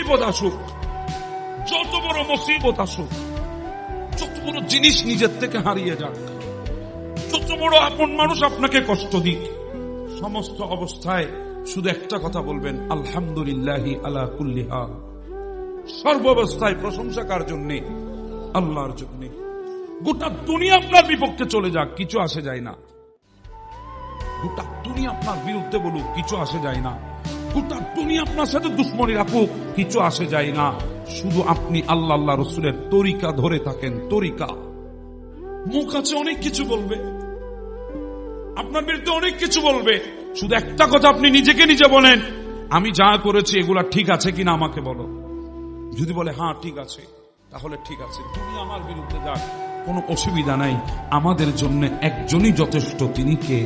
বিপদ আসুক, যত বড় মুসিবত আসুক, যত বড় জিনিস নিজের থেকে হারিয়ে যাক, যত বড় আপন মানুষ আপনাকে কষ্ট দিক, সমস্ত অবস্থায় শুধু একটা কথা বলবেন, আলহামদুলিল্লাহি আলা কুল্লি হাল। সর্বাবস্থায় প্রশংসা কার জন্য? আল্লাহর জন্য। গোটা দুনিয়া আপনার বিপক্ষে চলে যাক, কিছু আসে যায় না। গোটা দুনিয়া আপনার বিরুদ্ধে বলুক, কিছু আসে যায় না। গোটা দুনিয়া আপনার সাথে দুশ্মনী রাখুক, কিছু আসে যায় না। শুধু আপনি আল্লাহ আল্লাহ রসুলের তরিকা ধরে থাকেন। তরিকা, মুখ আছে অনেক কিছু বলবে, আপনার বিরুদ্ধে অনেক কিছু বলবে, শুধু একটা কথা আপনি নিজেকে নিজে বলেন, আমি যা করেছি এগুলা ঠিক আছে কিনা আমাকে বলো। যদি বলে হ্যাঁ ঠিক আছে, তাহলে ঠিক আছে, তুমি আমার বিরুদ্ধে যাক, কোনো অসুবিধা নাই। আমাদের জন্য একজনই যথেষ্ট, তিনি কে?